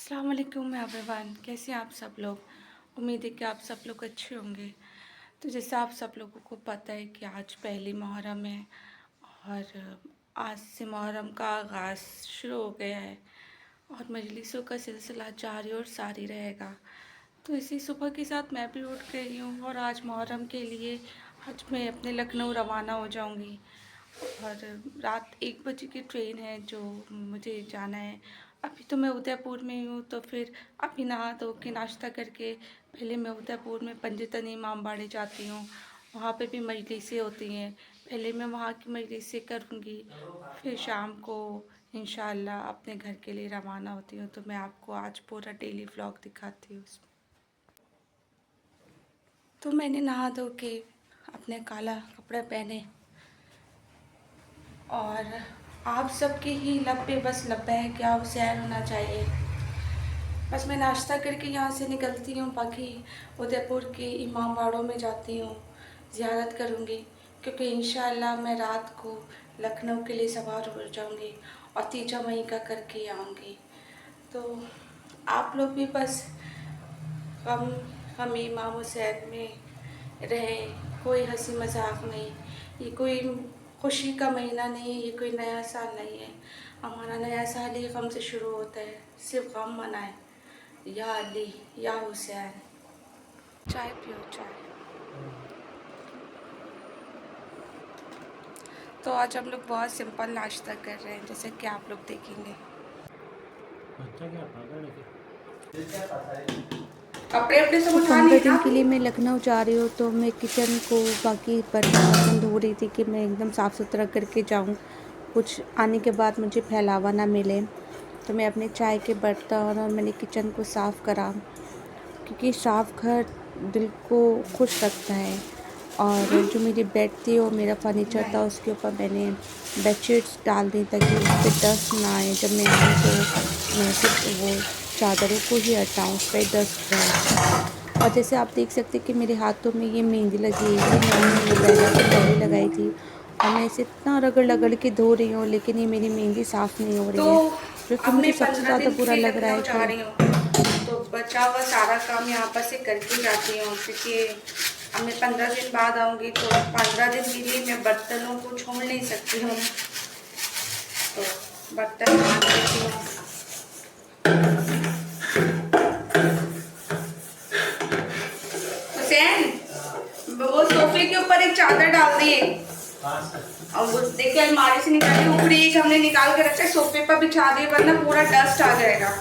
अस्सलाम वालेकुम एवरीवन, कैसे हैं आप सब लोग। उम्मीद है कि आप सब लोग अच्छे होंगे। तो जैसे आप सब लोगों को पता है कि आज पहली मुहर्रम है और आज से मुहर्रम का आगाज़ शुरू हो गया है और मजलिसों का सिलसिला जारी और सारी रहेगा। तो इसी सुबह के साथ मैं भी उठ गई हूँ और आज मुहर्रम के लिए आज मैं अपने लखनऊ रवाना हो जाऊँगी और रात 1 बजे की ट्रेन है जो मुझे जाना है। अभी तो मैं उदयपुर में ही हूँ, तो फिर अभी नहा धो के नाश्ता करके पहले मैं उदयपुर में पंजतन इमामबाड़े जाती हूँ। वहाँ पे भी मजलिसें होती हैं। पहले मैं वहाँ की मजलिसें करूँगी, फिर शाम को इंशाअल्लाह अपने घर के लिए रवाना होती हूँ। तो मैं आपको आज पूरा डेली व्लॉग दिखाती हूँ उसमें। तो मैंने नहा धो के अपने काला कपड़े पहने और आप सबके ही लब पे बस लब्बा है क्या हुसैन होना चाहिए। बस मैं नाश्ता करके यहाँ से निकलती हूँ, बाकी उदयपुर के इमाम बाड़ों में जाती हूँ, ज़ियारत करूँगी क्योंकि इंशाअल्लाह मैं रात को लखनऊ के लिए सवार हो जाऊँगी और 3 मई का करके आऊँगी। तो आप लोग भी बस हम इमाम हुसैन में रहें, कोई हंसी मजाक नहीं। ये कोई खुशी का महीना नहीं है, ये कोई नया साल नहीं है। हमारा नया साल ही गम से शुरू होता है। सिर्फ गम मनाएं, या अली या हुसैन। चाय पियो चाय। तो आज हम लोग बहुत सिंपल नाश्ता कर रहे हैं, जैसे कि आप लोग देखेंगे। कपड़े अपने सब तो उठा 15 लिए दिन ना। के लिए मैं लखनऊ जा रही हूँ, तो मैं किचन को बाकी बर्तन धो रही थी कि मैं एकदम साफ़ सुथरा करके जाऊँ, कुछ आने के बाद मुझे फैलावा ना मिले। तो मैं अपने चाय के बर्तन और मैंने किचन को साफ़ करा, क्योंकि साफ़ घर दिल को खुश रखता है। और जो मेरी बेड थी और मेरा फर्नीचर था, उसके ऊपर मैंने बेडशीट्स डाल दी ताकि उस पर डस्ट ना आए। जब मैं आई तो मैं सिर्फ वो चादरों को ही हटाऊँ, उस पर डस्ट रहे। और जैसे आप देख सकते हैं कि मेरे हाथों में ये मेहंदी लगी है, ये मैंने रुबैला से पहले लगाई थी और मैं इसे इतना रगड़ के धो रही हूँ, लेकिन ये मेरी मेहंदी साफ़ नहीं हो तो रही है, जो कि अब मुझे मैं सबसे 15 दिन ज़्यादा के बुरा लिए लग रहा है लखनऊ जा कि रही हूँ, तो बचा हुआ सारा काम यहाँ पर से करके जाती हूँ क्योंकि अब मैं 15 दिन बाद आऊँगी। तो 15 दिन के लिए मैं बर्तनों को छोड़ नहीं सकती हूँ, तो बर्तन मांज लेती हूँ। हुसैन, वो सोफे के ऊपर एक चादर डाल दिए और वो देखिए अलमारी से निकाली, ऊपरी एक हमने निकाल के रखा है, सोफे पर बिछा दिए वरना पूरा डस्ट आ जाएगा।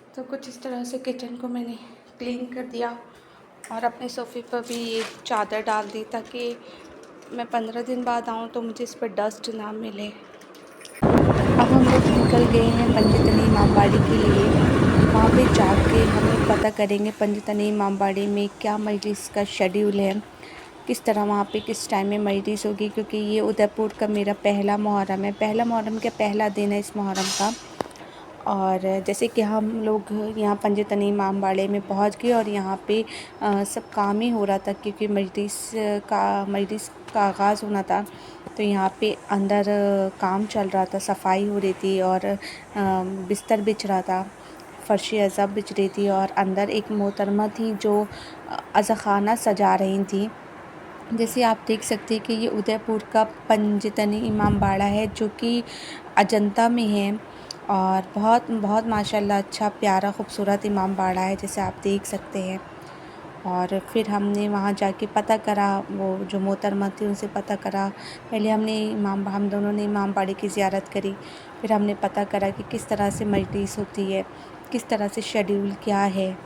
तो कुछ इस तरह से किचन को मैंने क्लीन कर दिया और अपने सोफ़े पर भी एक चादर डाल दी ताकि मैं 15 दिन बाद आऊँ तो मुझे इस पर डस्ट ना मिले। अब हम लोग निकल गए हैं पंजतनी इमामबाड़ी के लिए। वहाँ पे जाके हम पता करेंगे पंजतनी इमामबाड़ी में क्या मजलिस का शेड्यूल है, किस तरह वहाँ पे किस टाइम में मजलिस होगी, क्योंकि ये उदयपुर का मेरा पहला मुहर्रम है, पहला मुहर्रम का पहला दिन है इस मुहर्रम का। और जैसे कि हम लोग यहाँ पंजतनी इमामबाड़े में पहुँच गए और यहाँ पे सब काम ही हो रहा था, क्योंकि मजलिस का आगाज़ होना था। तो यहाँ पे अंदर काम चल रहा था, सफाई हो रही थी और बिस्तर बिछ रहा था, फ़र्श अज़ा बिछ रही थी और अंदर एक मोहतरमा थी जो अज़ा ख़ाना सजा रही थी। जैसे आप देख सकते हैं कि ये उदयपुर का पंजतनी इमामबाड़ा है, जो कि अजंता में है और बहुत बहुत माशाल्लाह अच्छा प्यारा ख़ूबसूरत इमामबाड़ा है, जैसे आप देख सकते हैं। और फिर हमने वहाँ जाके पता करा, वो जो मोहतरमा थी उनसे पता करा। पहले हम दोनों ने इमामबाड़े की ज़ियारत करी, फिर हमने पता करा कि किस तरह से मजलिस होती है, किस तरह से शेड्यूल क्या है।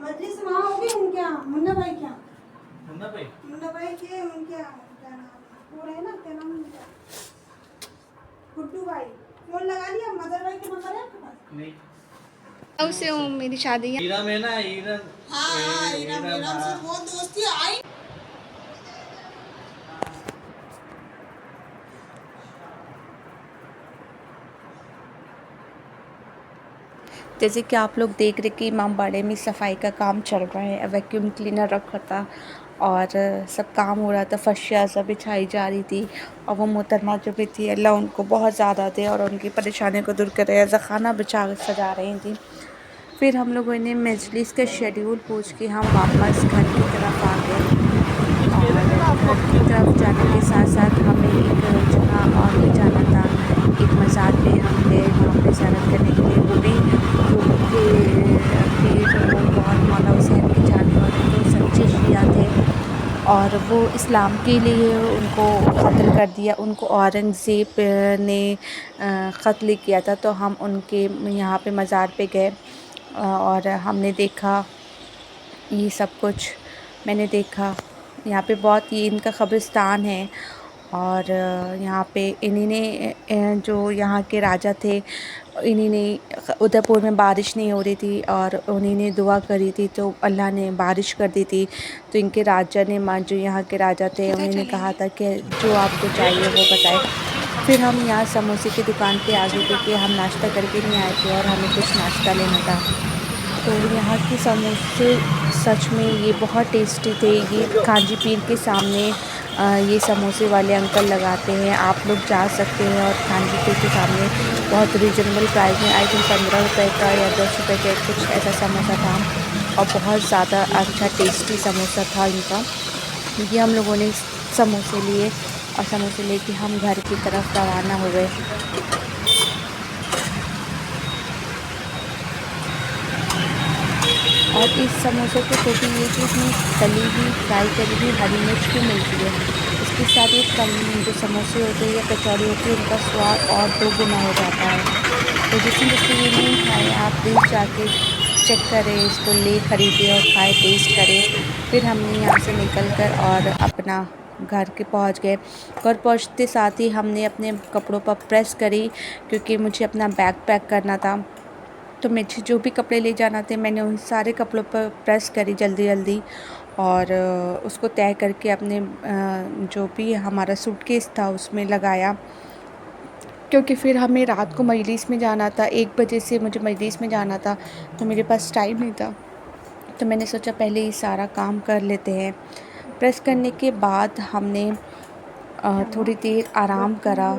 मजलिस वहाँ होगी उनके क्या मुन्ना भाई क्या मुन्ना भाई मुन्ना भाई के उनके क्या नाम है? वो रहे ना क्या नाम है उनका? गुड्डू भाई फोन लगा लिया मदर भाई का नंबर है आपके पास नहीं उससे मेरी शादी है। हीरा में ना हीरा हाँ इरम इरम से वो दोस्ती आई जैसे कि आप लोग देख रहे कि इमामबाड़े में सफाई का काम चल रहा है, वैक्यूम क्लीनर रखा था और सब काम हो रहा था, फर्शियाँ सब बिछाई जा रही थी और वो मोहतरमा जो भी थी अल्लाह उनको बहुत ज़्यादा दे और उनकी परेशानियों को दूर करे, ऐसा खाना बिछा सजा रही थी। फिर हम लोगों ने मजलिस का शेड्यूल पूछ के हम वापस घर की तरफ आ गए और घर की तरफ जाने के साथ साथ हमें एक जगह और भी जाना था, एक मज़ार पे हम गए वहाँ पे ज़ियारत करने के लिए। वो भी जो पीर वो बहुत मौला हुसैन के जाने वाले थे, सच्चे शिया थे और वो इस्लाम के लिए उनको कत्ल कर दिया, उनको औरंगज़ेब ने क़त्ल किया था। तो हम उनके यहाँ पे मज़ार पे गए और हमने देखा ये सब कुछ, मैंने देखा यहाँ पे बहुत ये इनका कब्रिस्तान है और यहाँ पे इन्हीं ने जो यहाँ के राजा थे इन्हीं ने उदयपुर में बारिश नहीं हो रही थी और उन्हीं ने दुआ करी थी तो अल्लाह ने बारिश कर दी थी। तो इनके राजा ने जो यहाँ के राजा थे उन्होंने कहा था कि जो आपको चाहिए वो बताएं। फिर हम यहाँ समोसे की दुकान पे आ गए क्योंकि हम नाश्ता करके नहीं आए थे और हमें कुछ नाश्ता लेना था। तो यहाँ के समोसे सच में ये बहुत टेस्टी थे। ये काजी पीर के सामने ये समोसे वाले अंकल लगाते हैं, आप लोग जा सकते हैं और काजी पीर के सामने बहुत रीज़नेबल प्राइस में, आई थिंक 15 रुपये का या 10 रुपये का कुछ ऐसा समोसा था और बहुत ज़्यादा अच्छा टेस्टी समोसा था इनका। ये हम लोगों ने समोसे लिए और समोसे लेके हम घर की तरफ रवाना हो गए। और इस समोसे को छोटी ये कि इसमें तली हुई फ्राई करी हुई हरी मिर्च भी मिलती है। इसके साथ ये जो समोसे होते हैं या कचौड़ी होती है उनका स्वाद और 2 गुना हो जाता है। तो जिसने ये नहीं खाए आप प्लीज़ जाके चेक करें, इसको ले ख़रीदें और खाएं, टेस्ट करें। फिर हमने यहाँ से निकल कर और अपना घर के पहुँच गए। घर पहुँचते साथ ही हमने अपने कपड़ों पर प्रेस करी क्योंकि मुझे अपना बैग पैक करना था। तो मुझे जो भी कपड़े ले जाना थे मैंने उन सारे कपड़ों पर प्रेस करी जल्दी जल्दी और उसको तय करके अपने जो भी हमारा सूटकेस था उसमें लगाया क्योंकि फिर हमें रात को मजलिस में जाना था। 1 बजे से मुझे मजलिस में जाना था तो मेरे पास टाइम नहीं था, तो मैंने सोचा पहले ही सारा काम कर लेते हैं। प्रेस करने के बाद हमने थोड़ी देर आराम करा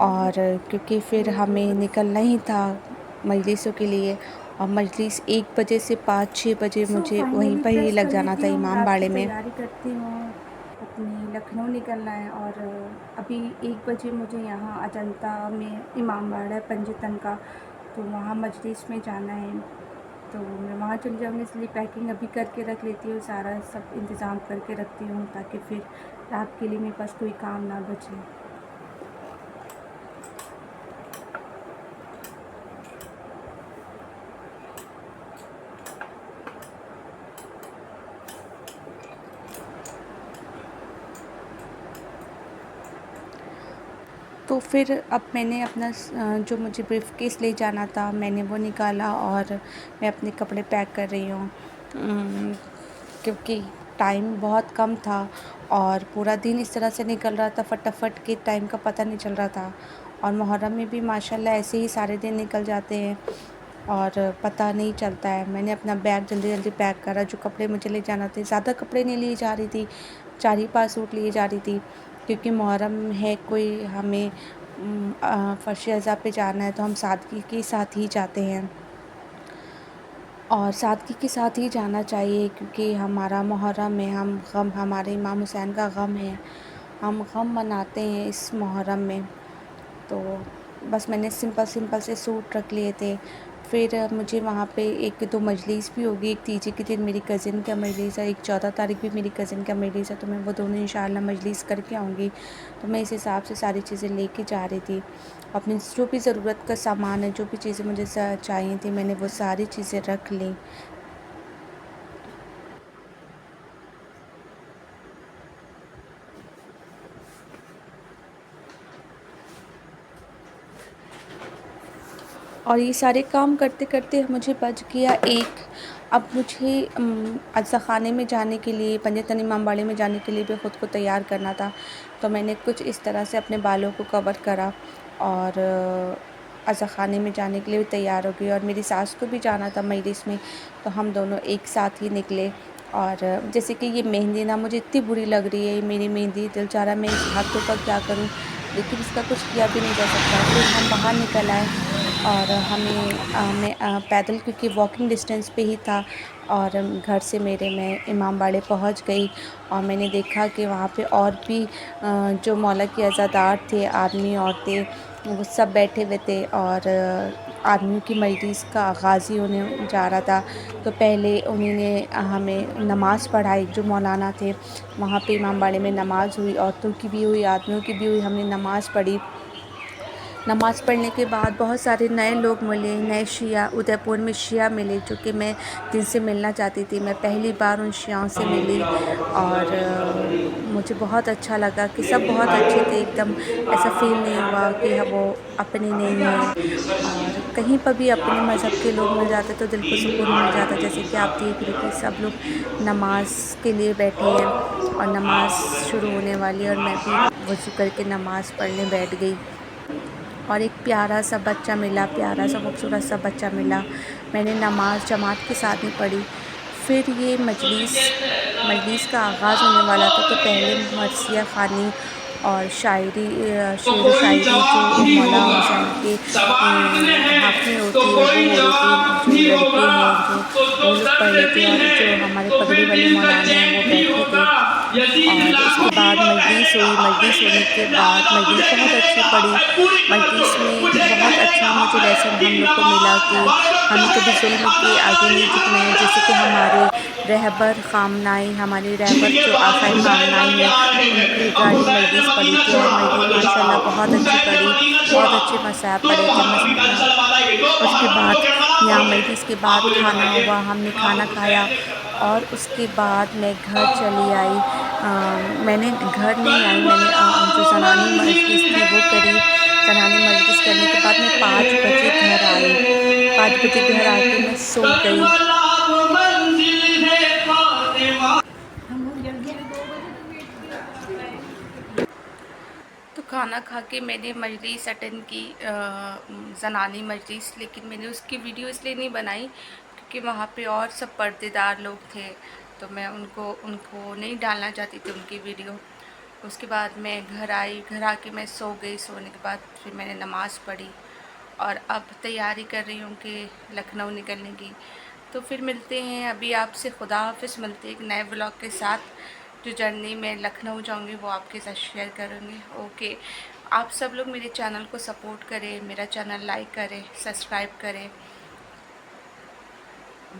और क्योंकि फिर हमें निकलना ही था मजलिसों के लिए और मजलिस 1 बजे से 5-6 बजे मुझे वहीं पर ही लग जाना था इमामबाड़े में। तैयारी करती हूँ, अपनी लखनऊ निकलना है और अभी 1 बजे मुझे यहाँ अजंता में इमामबाड़ा है पंजतन का, तो वहाँ मजलिस में जाना है। तो मैं वहाँ चली जाऊँगी, इसलिए पैकिंग अभी करके रख लेती हूँ, सारा सब इंतज़ाम करके रखती हूँ ताकि फिर रात के लिए मेरे पास कोई काम ना बचे। तो फिर अब मैंने अपना जो मुझे ब्रीफ़केस ले जाना था मैंने वो निकाला और मैं अपने कपड़े पैक कर रही हूँ क्योंकि टाइम बहुत कम था और पूरा दिन इस तरह से निकल रहा था, फटाफट के टाइम का पता नहीं चल रहा था। और मुहर्रम में भी माशाल्लाह ऐसे ही सारे दिन निकल जाते हैं और पता नहीं चलता है। मैंने अपना बैग जल्दी जल्दी पैक करा, जो कपड़े मुझे ले जाना थे, ज़्यादा कपड़े नहीं लिए जा रही थी, 4 ही 5 सूट लिए जा रही थी क्योंकि मुहर्रम है, कोई हमें फ़र्श अज़ा पे जाना है तो हम सादगी के साथ ही जाते हैं और सादगी के साथ ही जाना चाहिए क्योंकि हमारा मुहर्रम में हम गम, हमारे इमाम हुसैन का गम है, हम गम मनाते हैं इस मुहर्रम में। तो बस मैंने सिंपल से सूट रख लिए थे। फिर मुझे वहाँ पे 1-2 मजलिस भी होगी, एक तीजे के दिन मेरी कज़िन का मजलिस है, एक 14 तारीख भी मेरी कज़िन का मजलिस है, तो मैं वो दोनों इंशाअल्लाह मजलिस करके आऊँगी। तो मैं इस हिसाब से सारी चीज़ें लेके जा रही थी। अपनी जो भी ज़रूरत का सामान है, जो भी चीज़ें मुझे चाहिए थी मैंने वो सारी चीज़ें रख ली। और ये सारे काम करते करते मुझे बज गया 1। अब मुझे अज़ा ख़ाने में जाने के लिए, पंजतन इमामबाड़ी में जाने के लिए भी ख़ुद को तैयार करना था। तो मैंने कुछ इस तरह से अपने बालों को कवर करा और अज़ा ख़ाने में जाने के लिए भी तैयार हो गई। और मेरी सास को भी जाना था मजलिस में, तो हम दोनों एक साथ ही निकले। और जैसे कि ये मेहंदी ना मुझे इतनी बुरी लग रही है, ये मेरी मेहंदी, दिल चाह रहा मैं इस हाथों का क्या करूं, लेकिन इसका कुछ किया भी नहीं जा सकता। फिर हम बाहर निकल आए और हमें पैदल, क्योंकि वॉकिंग डिस्टेंस पे ही था, और घर से मैं इमामबाड़े पहुंच गई। और मैंने देखा कि वहाँ पे और भी जो मौला के अज़ादार थे, आदमी औरतें, वो सब बैठे हुए थे। और आदमियों की मजलिस का आगाज़ ही होने जा रहा था। तो पहले उन्होंने हमें नमाज़ पढ़ाई, जो मौलाना थे वहाँ पे इमामबाड़े में नमाज़ हुई, औरतों की भी हुई, आदमियों की भी हुई। हमने नमाज़ पढ़ी। नमाज़ पढ़ने के बाद बहुत सारे नए लोग मिले, नए शिया, उदयपुर में शिया मिले, जो कि मैं जिनसे मिलना चाहती थी। मैं पहली बार उन शियाओं से मिली और मुझे बहुत अच्छा लगा कि सब बहुत अच्छे थे। एकदम ऐसा फ़ील नहीं हुआ कि वो अपने नहीं हैं। और कहीं पर भी अपने मज़हब के लोग मिल जाते तो दिल को सुकून मिल जाता। जैसे कि आप देख रहे कि सब लोग नमाज़ के लिए बैठे हैं और नमाज़ शुरू होने वाली है, और मैं भी वज़ू करके नमाज़ पढ़ने बैठ गई। और एक प्यारा सा बच्चा मिला, प्यारा सा खूबसूरत सा बच्चा मिला। मैंने नमाज़ जमात के साथ ही पढ़ी। फिर ये मजलिस का आगाज़ होने वाला था, तो पहले मरसिया ख़ानी और शायरी, शेर व शायरी जो मौला हुसैन के हाफ़ी होती है वो हो रही थी। जो लड़के हैं जो वो लोग पढ़ रहे थे, और जो हमारे पगड़ी वाले मौलाना हैं वो बैठे थे। और उसके बाद मजलिस हुई। मजलिस होने के बाद मजलिस बहुत अच्छी पढ़ी। मजलिस में बहुत अच्छा मुझे लेसन हम लोग को मिला कि हमें कभी जुल्म के आगे नहीं झुकना है। जैसे कि हमारे रहबर ख़ामनाई, हमारे रहबर जो आक़ाए ख़ामनाई हैं, उनकी रिगार्डिंग मजलिस पढ़ी थी। और मजलिस माशाल्लाह बहुत अच्छी पढ़ी, बहुत अच्छे मसाइब पढ़े थे। उसके बाद यहाँ मजलिस के बाद खाना हुआ, हमने खाना खाया और उसके बाद मैं घर चली आई। मैंने घर नहीं आई, मैंने जो ज़नानी मजलिस थी वो करी। ज़नानी मजलिस करने के बाद मैं 5 बजे घर आई। 5 बजे घर आके मैं सो गई। तो खाना खा के मैंने मजलिस अटेंड की, ज़नानी मजलिस। लेकिन मैंने उसकी वीडियो इसलिए नहीं बनाई क्योंकि वहाँ पे और सब पर्देदार लोग थे, तो मैं उनको नहीं डालना चाहती थी उनकी वीडियो। उसके बाद मैं घर आई, घर आके मैं सो गई। सोने के बाद फिर मैंने नमाज़ पढ़ी और अब तैयारी कर रही हूँ कि लखनऊ निकलने की। तो फिर मिलते हैं, अभी आपसे खुदा हाफ़िज़, मिलते हैं एक नए ब्लॉग के साथ। जो जर्नी में लखनऊ जाऊँगी वो आपके साथ शेयर करूँगी। ओके, आप सब लोग मेरे चैनल को सपोर्ट करें, मेरा चैनल लाइक करें, सब्सक्राइब करें,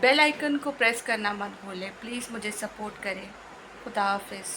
बेल आइकन को प्रेस करना मत भूलें। प्लीज़ मुझे सपोर्ट करें। खुदा हाफ़िज़।